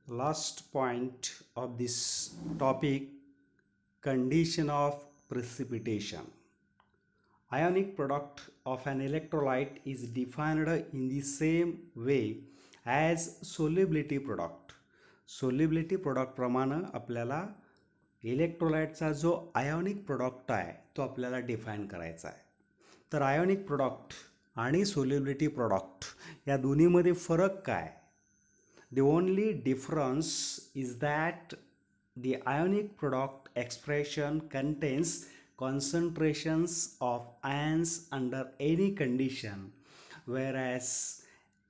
last point of this topic, condition of precipitation. Ionic product of an electrolyte is defined in the same way as solubility product. Solubility product प्रमाणे आपल्याला इलेक्ट्रोलाइटचा जो ionic product आहे तो आपल्याला define करायचा आहे. तर आयोनिक प्रोडक्ट आणि सोल्युबिलिटी प्रोडक्ट या दोन्हीमध्ये फरक काय? The only difference is that the ionic product expression contains concentrations of ions under any condition, whereas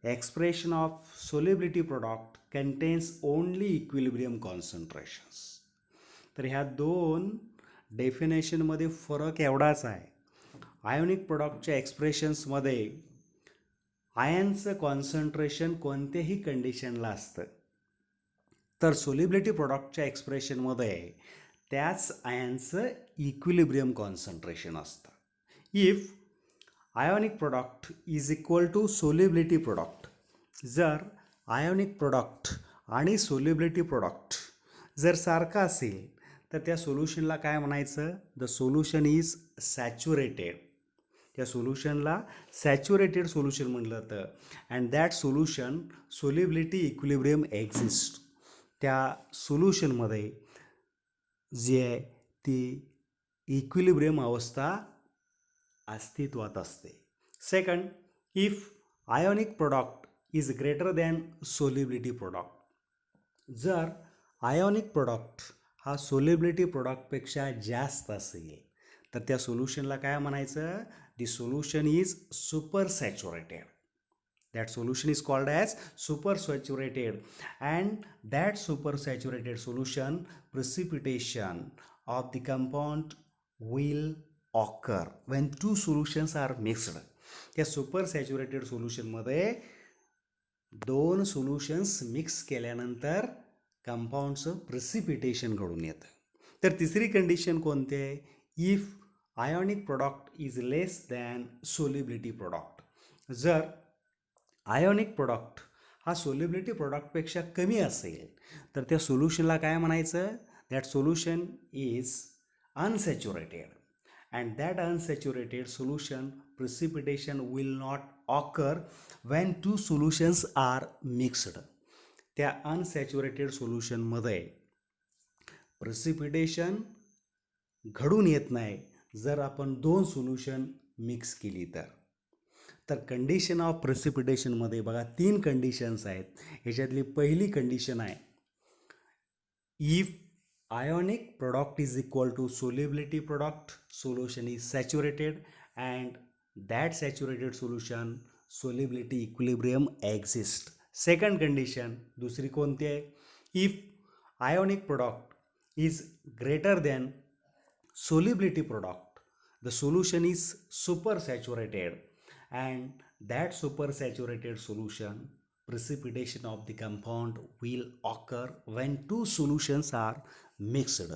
expression of solubility product contains only equilibrium concentrations. तर ह्या दोन डेफिनेशनमध्ये फरक एवढाच आहे. आयोनिक प्रोडक्टच्या एक्सप्रेशन्समध्ये आयनचं कॉन्सन्ट्रेशन कोणत्याही कंडिशनला असतं, तर सोल्युबिलिटी प्रोडक्टच्या एक्सप्रेशनमध्ये त्याच आयनचं इक्विलिब्रियम कॉन्सन्ट्रेशन असतं. If ionic product is equal to solubility product, जर आयोनिक प्रोडक्ट आणि सोल्युबिलिटी प्रोडक्ट जर सारखा असेल तर त्या सोल्युशनला काय म्हणायचं? The solution is saturated. त्या सोल्युशनला सॅच्युरेटेड सोल्युशन म्हटलं तर and that solution solubility equilibrium exist. त्या सोल्युशनमध्ये जी आहे ती इक्विलिब्रियम अवस्था अस्तित्वात असते. Second, if ionic product is greater than solubility product, जर आयोनिक प्रोडक्ट हा सोल्युबिलिटी प्रोडक्टपेक्षा जास्त असेल तर त्या सोल्युशनला काय म्हणायचं? The solution is super saturated. That solution is called as super saturated, and that super saturated solution precipitation of the compound will occur when two solutions are mixed. त्या सुपर सॅच्युरेटेड सोल्युशनमध्ये दोन सोल्युशन्स मिक्स केल्यानंतर कंपाऊंडचं precipitation घडून येतं. तर तिसरी condition कोणती आहे? If ionic product is less than solubility product, जर आयोनिक प्रोडक्ट हा सोल्युबिलिटी प्रोडक्टपेक्षा कमी असेल तर त्या सोल्युशनला काय म्हणायचं? That solution is unsaturated, and that unsaturated solution precipitation will not occur when two solutions are mixed. त्या अनसॅच्युरेटेड सोल्युशनमध्ये प्रेसिपिटेशन घडून येत नाही जर आपण दोन सोल्युशन मिक्स केली तर कंडिशन ऑफ प्रेसिपिटेशनमध्ये बघा तीन कंडिशन्स आहेत. ह्याच्यातली पहिली कंडिशन आहे if ionic product is equal to solubility product, solution is saturated and that saturated solution solubility equilibrium exist. Second condition दुसरी कोणती आहे? If ionic product is greater than solubility product, the solution is supersaturated, and that supersaturated solution precipitation of the compound will occur when two solutions are mixed.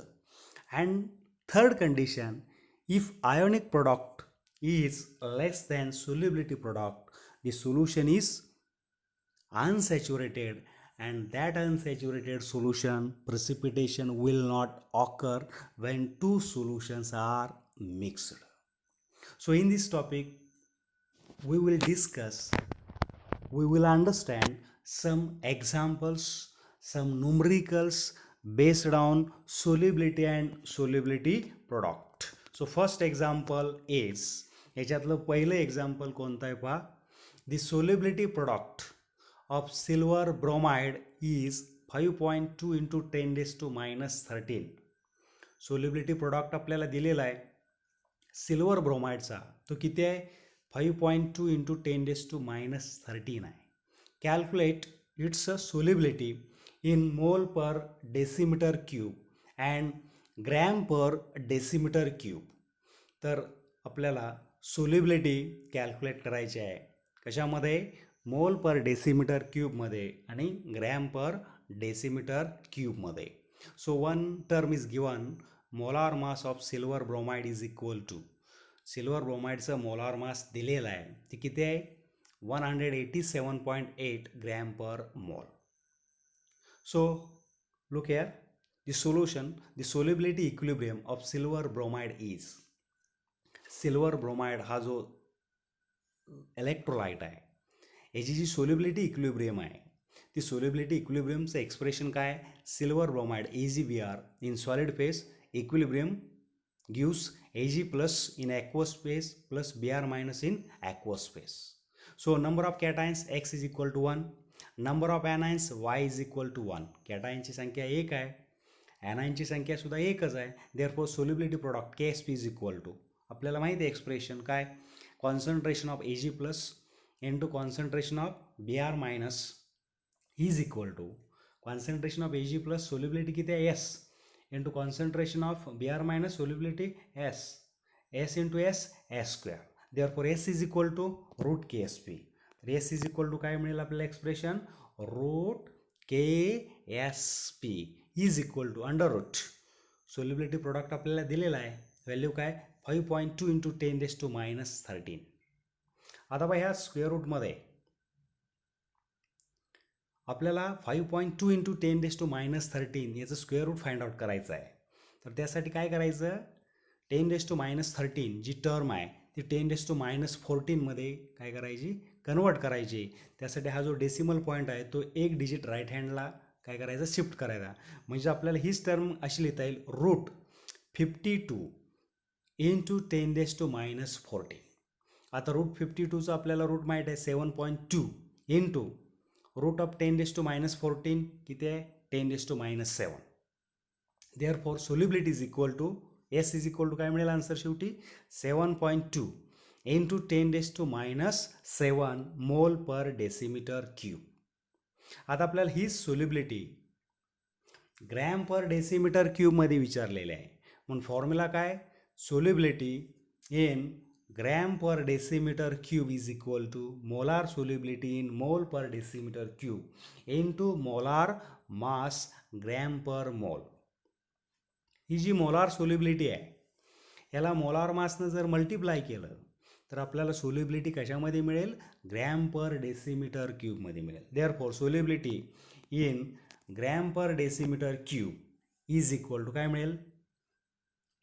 And third condition, if ionic product is less than solubility product, the solution is unsaturated, and that unsaturated solution precipitation will not occur when two solutions are mixed. So in this topic we will understand some examples, some numericals based on solubility and solubility product. So first example is, याच्यातलं पहिलं example कोणतं आहे पहा. the solubility product of silver bromide is 5.2 into 10 raised to minus 13. Solubility product आपल्याला दिलेला आहे silver ब्रोमाइडचा, तो किती आहे? 5.2 इंटू 10 रेज टू मायनस 13 आहे. Calculate it's solubility in mol per decimetre cube and gram per decimetre cube. तर आपल्याला solubility calculate करायची आहे कशामध्ये? मोल पर डेसिमीटर क्यूबमध्ये आणि ग्रॅम पर डेसिमीटर क्यूबमध्ये. So one term is given, molar mass of silver bromide is equal to, silver ब्रोमाइडचं मोलार मास दिलेलं आहे ते किती आहे? 187.8 ग्रॅम पर मोल. So look here, the solution, the solubility equilibrium of silver bromide is, silver bromide हा जो electrolyte आहे याची जी सोल्युबिलिटी इक्विलिब्रियम आहे ती सोल्युबिलिटी इक्विलिब्रियमचं एक्सप्रेशन काय, silver bromide AgBr in solid phase equilibrium gives Ag plus in aqueous phase plus Br minus in aqueous phase. So number of cations X is equal to 1, number of anions Y is equal to 1. Cation ची संख्या 1 आहे, anion ची संख्या सुद्धा एकच आहे. Therefore solubility product Ksp is equal to, आपल्याला माहिती आहे एक्सप्रेशन काय, concentration of Ag plus into concentration of Br minus is equal to concentration of Ag plus solubility किती आहे S into concentration of Br minus solubility S. S into S, S square. Therefore S is equal to root Ksp. तर S is equal to काय मिळेल आपल्याला expression, root Ksp is equal to under root solubility product आपल्याला दिलेला आहे, value काय 5.2 into 10⁻⁻13. आता बघा ह्या स्क्वेअर रूटमध्ये आपल्याला 5.2 इंटू 10⁻⁻13 याचं स्क्वेअर रूट फाइंड आउट करायचं आहे. तर त्यासाठी काय करायचं, 10⁻13 जी टर्म आहे ती 10⁻14 मध्ये काय करायची, कन्वर्ट करायची. त्यासाठी हा जो डेसिमल पॉईंट आहे तो एक डिजिट राईट हँडला काय करायचा, शिफ्ट करायचा. म्हणजे आपल्याला हीच टर्म अशी लिहिता येईल, रूट 52 इंटू 10⁻14. आता रूट 52चं आपल्याला रूट माहीत आहे 7.2 इंटू रूट ऑफ 10⁻14 किती आहे 10⁻7. Therefore solubility is equal to S is equal to काय मिळेल आन्सर शेवटी 7.2 into 10⁻7 mol per decimetre cube. आता आपल्याला ही सोल्युबिलिटी ग्रॅम पर डेसिमीटर क्यूबमध्ये विचारलेली आहे, म्हणून फॉर्म्युला काय, solubility in gram per decimeter cube is equal to molar solubility in mole per decimeter cube into molar mass gram per mole. He G molar solubility आहे याला molar मासनं जर multiply केलं तर आपल्याला सोल्युबिलिटी कशामध्ये मिळेल, ग्रॅम पर डेसिमीटर क्यूबमध्ये मिळेल. Therefore solubility in gram per decimetre cube is equal to काय मिळेल,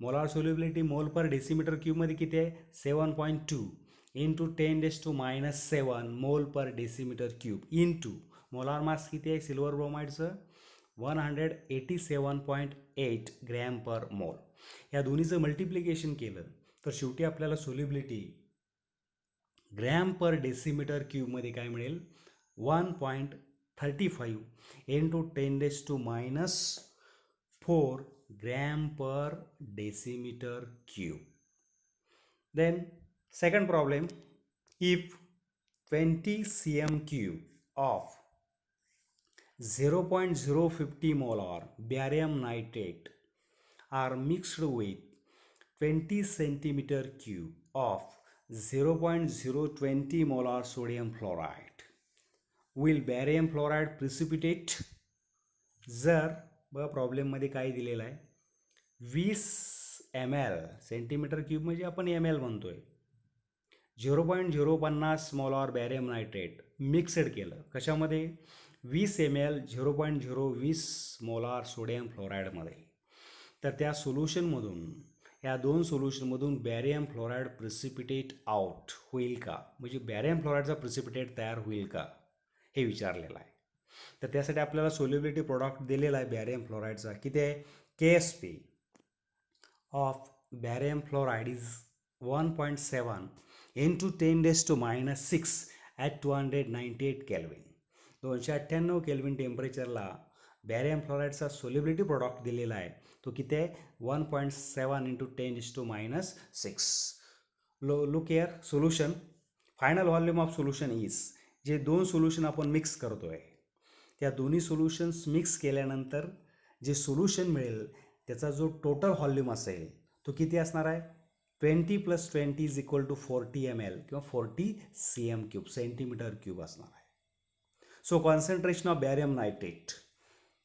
मोलार सोल्युबिलिटी मोल पर डेसिमीटर क्यूबमध्ये किती आहे 7.2 into 10⁻7 mol per decimetre cube into molar mass किती आहे सिल्वर ब्रोमाइडचं 187.8 ग्रॅम पर मोल. या दोन्हीचं मल्टिप्लिकेशन केलं तर शेवटी आपल्याला सोल्युबिलिटी ग्रॅम पर डेसिमीटर क्यूबमध्ये काय मिळेल 1.35 into 10⁻4 gram per decimeter cube. Then second problem, if 20 cm cube of 0.050 molar barium nitrate are mixed with 20 centimeter cube of 0.020 molar sodium fluoride, will barium fluoride precipitate? जर बघा प्रॉब्लेममध्ये काय दिलेलं आहे, 20 ml centimetre cube म्हणजे आपण ml म्हणतोय, 0.050 molar बॅरियम nitrate mixed केलं कशामध्ये 20 ml 0.020 मोलार सोडियम फ्लोराईडमध्ये. तर त्या सोल्युशनमधून या दोन सोल्युशनमधून बॅरियम फ्लोराईड प्रिसिपिटेट आउट होईल का, म्हणजे बॅरियम फ्लोराईडचा प्रिसिपिटेट तयार होईल का हे विचारलेलं आहे. तर त्यासाठी आपल्याला सोल्युबिलिटी प्रोडक्ट दिलेला आहे बॅरियम फ्लोराईडचा, किती आहे Ksp of barium fluoride is 1.7 into 10⁻6 at 298 kelvin. 298 kelvin टेम्परेचरला बॅरियम फ्लोराईडचा सोल्युबिलिटी प्रोडक्ट दिलेला आहे, तो किती आहे 1.7 into 10⁻6. Look here solution, final volume of solution is, जे दोन सोल्युशन आपण मिक्स करतोय त्या दोन्ही सोल्युशन्स मिक्स केल्यानंतर जे सोल्युशन मिळेल त्याचा जो टोटल व्हॉल्यूम असेल तो किती असणार आहे 20 + 20 इज इक्वल टू 40 ml किंवा 40 cm क्यूब सेंटीमीटर क्यूब असणार आहे. So concentration of barium nitrate,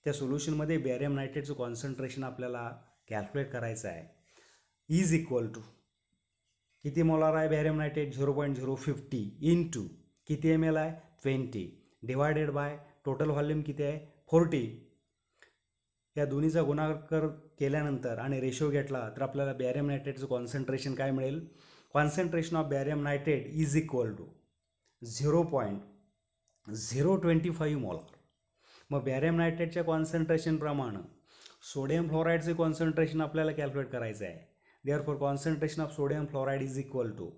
त्या सोल्युशनमध्ये बॅरियम नायट्रेटचं कॉन्सन्ट्रेशन आपल्याला कॅल्क्युलेट करायचं आहे, इज इक्वल टू किती मोलार आहे बॅरियम नायट्रेट 0.050 इंटू किती ml आहे 20 डिवायडेड बाय टोटल व्हॉल्यूम किती आहे 40 या दोन्हीचा गुणाकार केल्यानंतर आणि रेशो घेतला तर आपल्याला बॅरियम नायट्रेटचं कॉन्सन्ट्रेशन काय मिळेल? Concentration of barium nitrate is equal to 0.025 molar. मग बॅरियम नायट्रेटच्या कॉन्सन्ट्रेशनप्रमाणे सोडियम फ्लोराईडचे कॉन्सन्ट्रेशन आपल्याला कॅल्क्युलेट करायचं आहे. Therefore concentration of sodium fluoride is equal to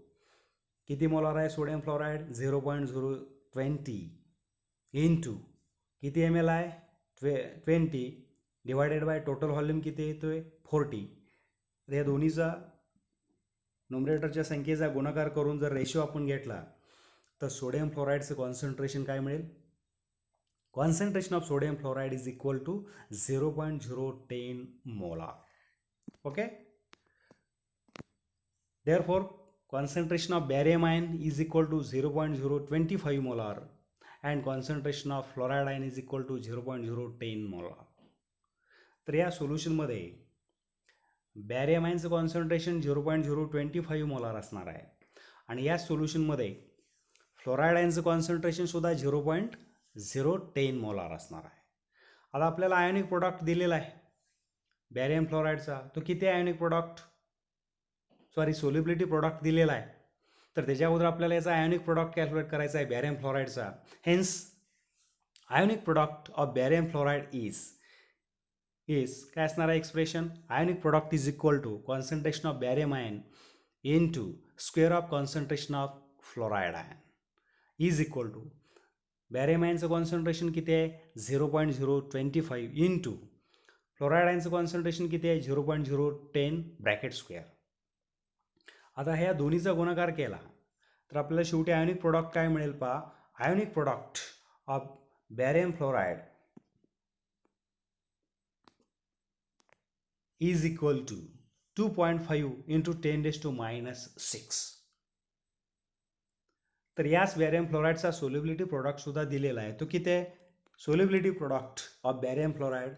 किती मोलार आहे सोडियम फ्लोराईड? 0.020 इंटू किती एम एल आहे? 20 डिवायडेड बाय टोटल व्हॉल्यूम किती येतो आहे? 40. तर या दोन्हीचा न्युमरेटरच्या संख्येचा गुणाकार करून जर रेशो आपण घेतला तर सोडियम फ्लोराईडचं कॉन्सन्ट्रेशन काय मिळेल? Concentration of sodium fluoride is equal to 0.010 molar. Okay. Therefore concentration of barium ion is equal to 0.025 molar and concentration of fluoride ion is equal to 0.010 molar. तर या सोल्युशनमध्ये बॅरियम आयनचं कॉन्सन्ट्रेशन 0.025 मोलार असणार आहे आणि या सोल्युशनमध्ये fluoride आयनचं concentration सुद्धा 0.010 molar असणार आहे. आता आपल्याला आयोनिक प्रोडक्ट दिलेला आहे बॅरियम फ्लोराईडचा. तो किती आयोनिक प्रोडक्ट सोल्युबिलिटी प्रोडक्ट दिलेला आहे. तर त्याच्या अगोदर आपल्याला याचा आयोनिक प्रोडक्ट कॅल्क्युलेट करायचा आहे बॅरियम फ्लोराईडचा. Hence ionic product of barium fluoride is काय असणार आहे expression? Ionic product is equal to concentration of barium ion into square of concentration of fluoride ion is equal to barium आयनचं concentration किती आहे? 0.025 into fluoride आयनचं concentration किती आहे? 0.010 bracket square. आता ह्या दोन्हीचा गुणाकार केला तर आपल्याला शेवटी आयोनिक प्रोडक्ट काय मिळेल? पहा, ionic product of barium fluoride is equal to 2.5 into 10⁻⁶. तर याच बॅरियम फ्लोराईडचा सोल्युबिलिटी प्रोडक्ट सुद्धा दिलेला आहे. तो किती आहे? Solubility product of barium fluoride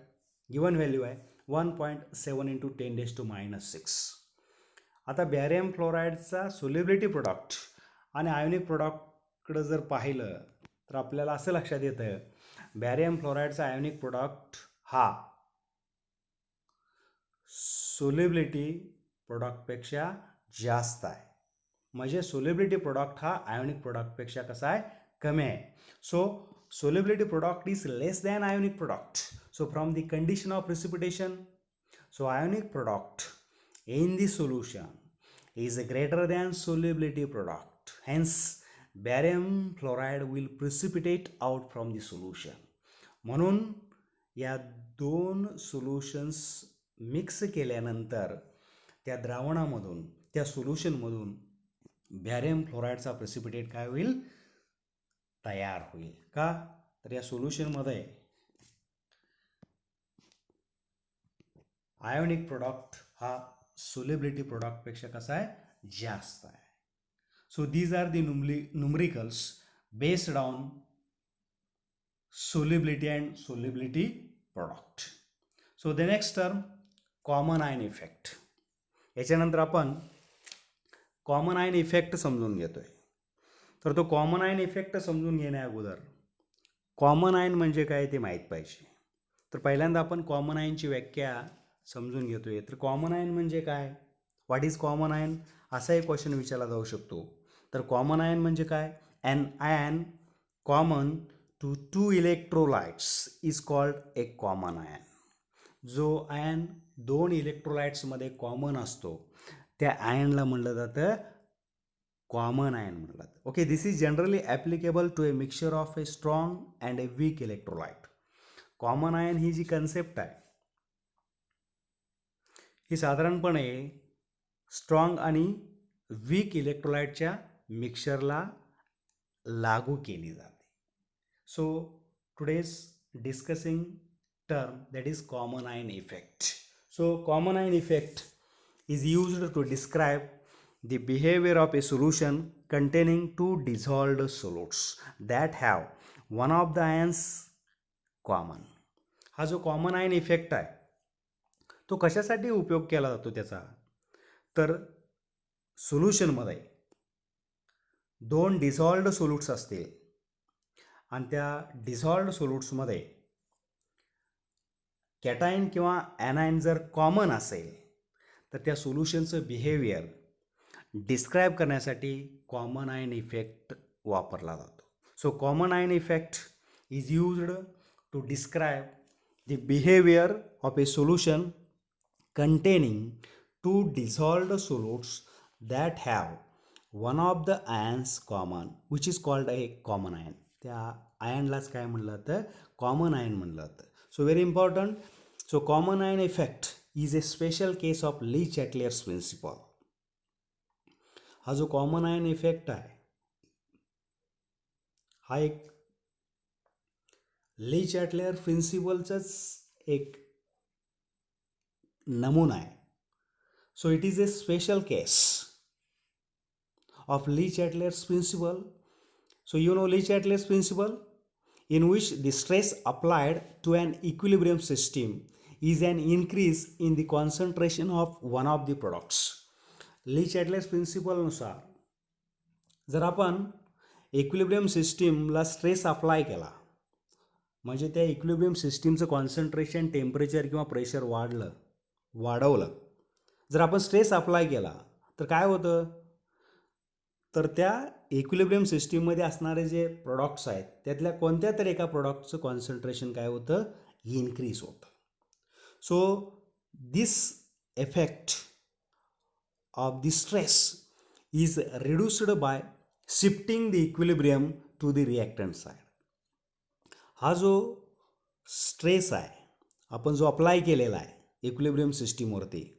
given value आहे 1.7 इंटू 10⁻⁶. आता बॅरियम फ्लोराईडचा सोल्युबिलिटी प्रोडक्ट आणि आयोनिक प्रोडक्टकडं जर पाहिलं तर आपल्याला असं लक्षात येतं बॅरियम फ्लोराईडचा आयोनिक प्रोडक्ट हा सोल्युबिलिटी प्रोडक्टपेक्षा जास्त आहे. म्हणजे सोल्युबिलिटी प्रोडक्ट हा आयोनिक प्रोडक्टपेक्षा कसा आहे? कमी आहे. So solubility product is less than ionic product. So from the condition of precipitation, so ionic product in the solution is greater than solubility product. Hence, barium fluoride will precipitate out from the solution. म्हणून या दोन solutions mix केल्यानंतर त्या द्रावणामधून त्या सोल्युशनमधून बॅरियम फ्लोराईडचा precipitate काय होईल? तयार होईल. का? तर या सोल्युशनमध्ये आयोनिक प्रोडक्ट हा सोल्युबिलिटी प्रोडक्टपेक्षा कसा आहे? जास्त आहे. So these are the numericals based on solubility and solubility product. So the next term common ion effect. याच्यानंतर आपण कॉमन आयन इफेक्ट समजून घेतोय. तर तो कॉमन आयन इफेक्ट समजून घेण्या अगोदर कॉमन आयन म्हणजे काय ते माहीत पाहिजे. तर पहिल्यांदा आपण कॉमन आयनची व्याख्या समजून घेतोय. तर कॉमन आयन म्हणजे काय? What is common ion? असाही क्वेश्चन विचारला जाऊ शकतो. तर कॉमन आयन म्हणजे काय? An ion common to 2 electrolytes is called a common ion. जो आयन 2 इलेक्ट्रोलाइट्समध्ये कॉमन असतो त्या आयनला म्हणलं जातं कॉमन आयन म्हणलं जातं. Okay, this is generally applicable to a mixture of a strong and a weak electrolyte. Common ion ही जी कन्सेप्ट आहे ही साधारणपणे स्ट्रॉंग आणि वीक इलेक्ट्रोलाइटच्या मिक्सचरला लागू केली जाते. So today's discussing term that is common ion effect. So common ion effect is used to describe the behavior of a solution containing 2 dissolved solutes that have one of the ions common. हा जो common ion effect आहे तो कशासाठी उपयोग केला जातो त्याचा? तर सोल्युशनमध्ये 2 डिसॉल्व्ड सोल्यूट्स असतील आणि त्या डिसॉल्व्ड सोल्यूट्समध्ये कॅटायन किंवा ॲनायन जर कॉमन असेल तर त्या सोल्युशनचं बिहेवियर डिस्क्राईब करण्यासाठी कॉमन आयन इफेक्ट वापरला जातो. So common ion effect is used to describe the behaviour of a solution containing two dissolved solutes that have one of the ions common, which is called a common ion. त्या आयनलाच काय म्हणलं जातं, common ion म्हणलं जातं. So very important. So common ion effect is a special case of Le Chatelier's principle. हा जो common ion effect आहे हा एक ली चॅटलेअर प्रिन्सिपलचाच एक नमूना आहे. So it is a special case of Lee Chatter's principle. So you know Lee Chatter's principle, in which the stress applied to an equilibrium system is an increase in the concentration of one of the products. Lee Chatter's principle नुसार जर आपण equilibrium सिस्टीमला stress apply केला म्हणजे त्या equilibrium सिस्टीमचं concentration temperature किंवा pressure वाढवलं, जर आपण स्ट्रेस अप्लाय केला तर काय होतं, तर त्या इक्विलिब्रियम सिस्टीममध्ये असणारे जे प्रॉडक्ट्स आहेत त्यातल्या कोणत्या तरी एका प्रॉडक्टचं कॉन्सन्ट्रेशन काय होतं, इन्क्रीज होतं. So this effect of the stress is reduced by shifting the equilibrium to the reactant side. हा जो स्ट्रेस आहे आपण जो अप्लाय केलेला आहे इक्विलिब्रियम सिस्टीमवरती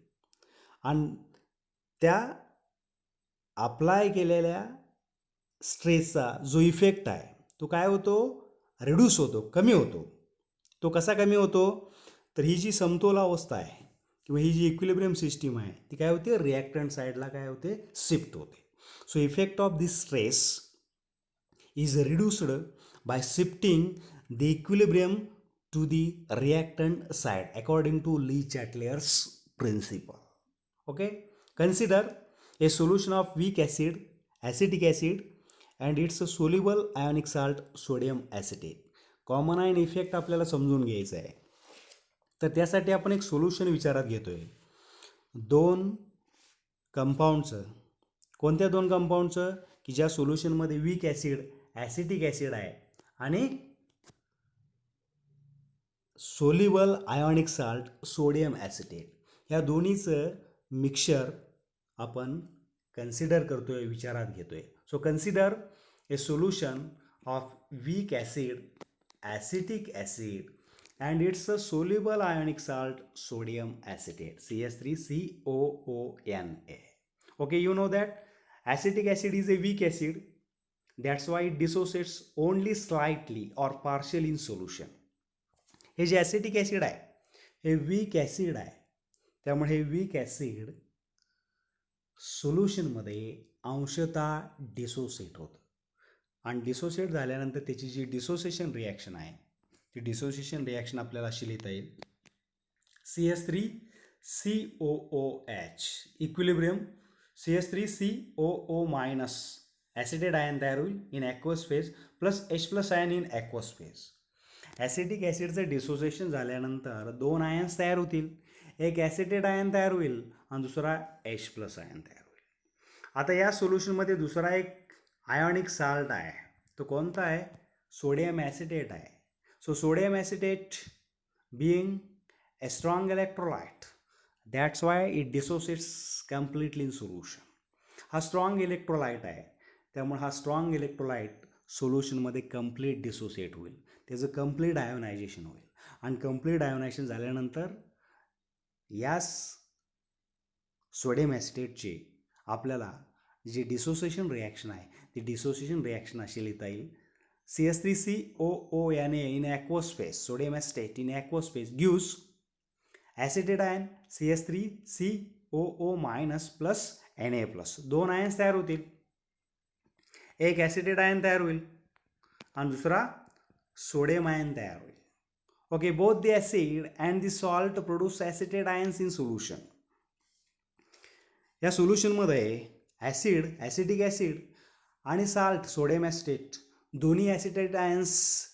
आणि त्या अप्लाय केलेल्या स्ट्रेसचा जो इफेक्ट आहे तो काय होतो, रिड्यूस होतो, कमी होतो. तो कसा कमी होतो, तर ही जी समतोल अवस्था आहे किंवा ही जी इक्विलिब्रियम सिस्टीम आहे ती काय होते, रिॲक्टंट साईडला काय होते, शिफ्ट होते. So effect of this stress is reduced by shifting the equilibrium to the reactant side according to Lee Chatter's principle. Okay, consider a solution of weak acid, acetic acid, and its soluble ionic salt sodium acetate. Common ion effect आपल्याला समजून घ्यायचा आहे, तर त्यासाठी आपण एक solution विचारात घेतोय. दोन कंपाऊंडचं, कोणत्या दोन कंपाऊंडचं, की ज्या सोल्युशनमध्ये वीक ॲसिड ॲसिटिक ॲसिड आहे आणि soluble ionic salt sodium acetate, ह्या दोन्हीचं मिक्सचर आपण कन्सिडर करतोय, विचारात घेतोय. So consider a solution of weak acid acetic acid and its a soluble ionic salt sodium acetate CH3COONA. Okay, you know that acetic acid is a weak acid, that's why it dissociates only slightly or partially in solution. हे जे acetic acid आहे हे weak acid आहे, त्यामुळे हे weak acid सोल्युशनमध्ये अंशतः dissociate होतं आणि डिसोसिएट झाल्यानंतर त्याची जी डिसोसिएशन रिॲक्शन आहे ती डिसोसिएशन रिॲक्शन आपल्याला अशी लिहिता येईल, CH3COOH equilibrium CH3COO minus acetate ion तयार होईल in aqueous phase plus H+ ion in aqueous phase. Acetic ॲसिडचं डिसोसिएशन झाल्यानंतर दोन आयन्स तयार होतील, एक ॲसिटेट आयन तयार होईल आणि दुसरा H+ आयन तयार होईल. आता या सोल्युशनमध्ये दुसरा एक आयोनिक साल्ट आहे, तो कोणता आहे, सोडियम ॲसिटेट आहे. So sodium acetate being A strong electrolyte, that's why it dissociates completely in solution. हा स्ट्रॉंग इलेक्ट्रोलाइट आहे, त्यामुळे हा स्ट्रॉंग इलेक्ट्रोलाइट सोल्युशनमध्ये कम्प्लीट डिसोसिएट होईल, त्याचं कम्प्लीट आयोनायझेशन होईल आणि कम्प्लीट आयोनायझेशन झाल्यानंतर यास सोडियम ॲसिटेटची आपल्याला जी डिसोसिएशन रिॲक्शन आहे ती डिसोसिएशन रिॲक्शन अशी लिहिता येईल, CH3COONA in aqueous phase, sodium acetate in aqueous phase gives acetate ion CH3COO minus plus Na plus. दोन आयन्स तयार होतील, एक ॲसिटेट आयन तयार होईल आणि दुसरा सोडियम आयन तयार होईल. Okay, both the acid and the salt produce acetate ions in solution. या सोल्युशनमध्ये ॲसिड ॲसिटिक ॲसिड आणि साल्ट सोडियम ॲसिटेट दोन्ही ॲसिटेट आयन्स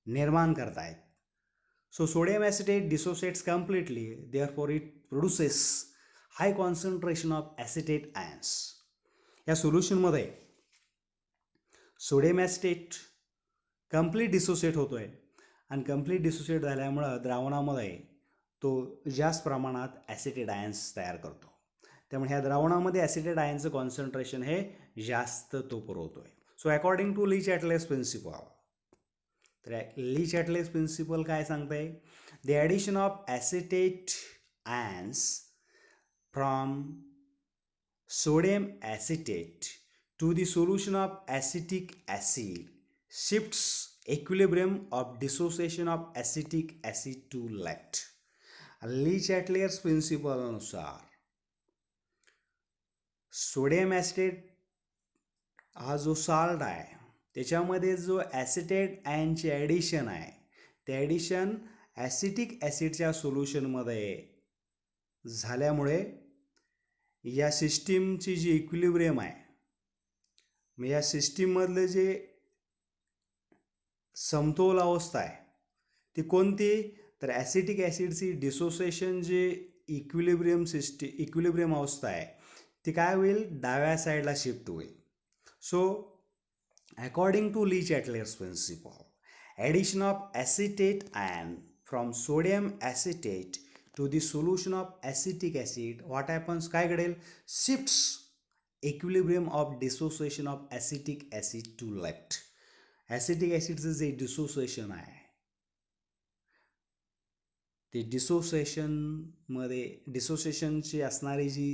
निर्माण करत आहेत. So sodium acetate dissociates completely, therefore it produces high concentration of acetate ions. या सोल्युशनमध्ये sodium acetate complete dissociate होतोय आणि complete dissociate झाल्यामुळं द्रावणामध्ये तो जास्त प्रमाणात ॲसिटेट आयन्स तयार करतो. त्यामुळे ह्या द्रावणामध्ये ॲसिटेट आयनचं कॉन्सन्ट्रेशन हे जास्त तो पुरवतोय. So according to Le Chatelier's principle, तर ली चॅटलेस प्रिन्सिपल काय सांगते? The addition of acetate ions from sodium acetate to the solution of acetic acid shifts equilibrium of dissociation of acetic acid to left. Le Chatelier's principle अनुसार sodium acetate हा जो salt आहे त्याच्यामध्ये जो acetate आयनची addition आहे ते addition acetic ॲसिडच्या सोल्युशनमध्ये झाल्यामुळे या सिस्टीमची जी इक्विलिब्रियम आहे, मग या सिस्टीममधले जे समतोल अवस्था आहे ती कोणती? तर ॲसिटिक ॲसिडची डिसोसिएशन जे इक्विलिब्रियम अवस्था आहे ती काय होईल? डाव्या साईडला शिफ्ट होईल. So according to Le Chatelier's principle, addition of acetate ion from sodium acetate to the solution of acetic acid, what happens? काय घडेल? shifts equilibrium of dissociation of acetic acid to left. acetic acidचं जे dissociation आहे ते डिसोसिएशनची असणारी जी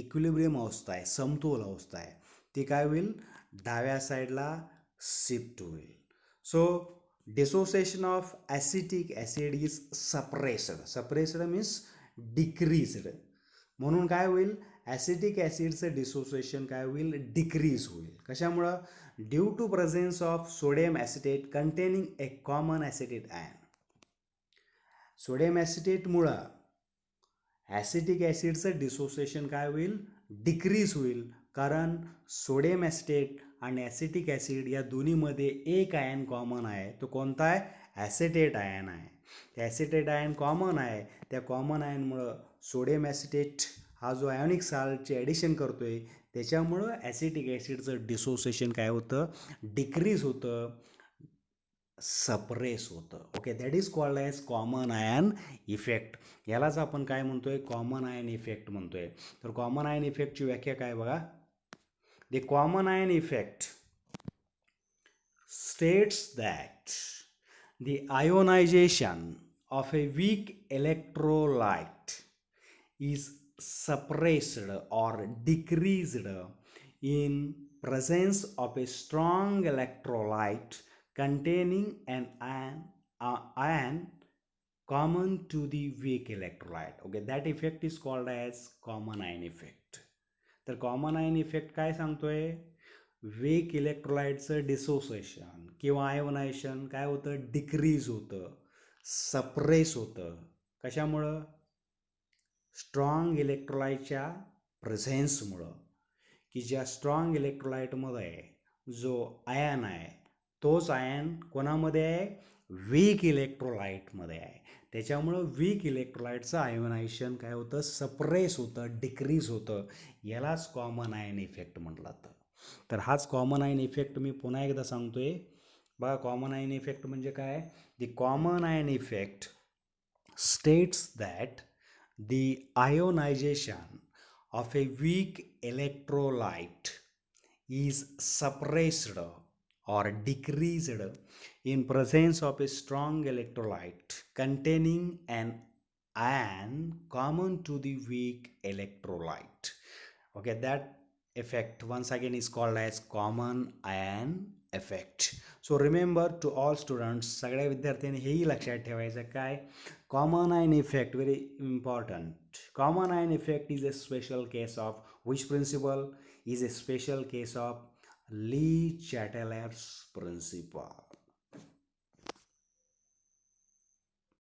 equilibrium अवस्था आहे, समतोल अवस्था आहे, ती काय होईल? डाव्या साईडला शिफ्ट होईल. So dissociation of acetic acid is suppressed means decreased. म्हणून काय होईल? ॲसिटिक ॲसिडचं डिसोसिएशन काय होईल? डिक्रीज होईल. कशामुळं? Due to presence of sodium acetate containing a common acetate ion. Sodium ॲसिटेटमुळं ॲसिटिक ॲसिडचं डिसोसिएशन काय होईल? डिक्रीज होईल. कारण सोडियम ॲसिटेट आणि ॲसिटिक ॲसिड या दोन्हीमध्ये एक आयन कॉमन आहे. तो कोणता आहे? ॲसिटेट आयन आहे. त्या ॲसिटेट आयन कॉमन आहे. त्या कॉमन आयनमुळं सोडियम ॲसिटेट हा जो आयोनिक साल्टचे ॲडिशन करतोय त्याच्यामुळं ॲसिटिक ॲसिडचं डिसोसिएशन काय होतं? डिक्रीज होतं, सप्रेस होतं. Okay, that is called as common ion effect. यालाच आपण काय म्हणतोय? कॉमन आयन इफेक्ट म्हणतोय. तर कॉमन आयन इफेक्टची व्याख्या काय बघा? The common ion effect states that the ionization of a weak electrolyte is suppressed or decreased in presence of a strong electrolyte containing an ion common to the weak electrolyte. Okay, that effect is called as common ion effect. तर common ion effect काय सांगतोय? Weak इलेक्ट्रोलाइटचं dissociation किंवा ionisation काय होतं? Decrease होतं, suppress होतं. कशामुळं? Strong इलेक्ट्रोलाइटच्या प्रेझेन्समुळं. की ज्या स्ट्रॉंग इलेक्ट्रोलाइटमध्ये जो आयन आहे तोच आयन कोणामध्ये आहे? वीक इलेक्ट्रोलाइटमध्ये आहे. त्याच्यामुळं वीक इलेक्ट्रोलाइटचं आयोनायझेशन काय होतं? सप्रेस होतं, डिक्रीज होतं. यालाच कॉमन आयन इफेक्ट म्हटलं जातं. तर हाच कॉमन आयन इफेक्ट मी पुन्हा एकदा सांगतोय बघा. कॉमन आयन इफेक्ट म्हणजे काय? The common ion effect states that the ionisation of a weak electrolyte is suppressed or decreased in presence of a strong electrolyte containing an ion common to the weak electrolyte. Okay, that effect once again is called as common ion effect. So remember to all students, सगळ्या विद्यार्थ्यांनी हेही लक्षात ठेवायचं काय? Common ion effect, very important. Common ion effect is a special case of which principle? Is a special case of Lee Chatelain's principle.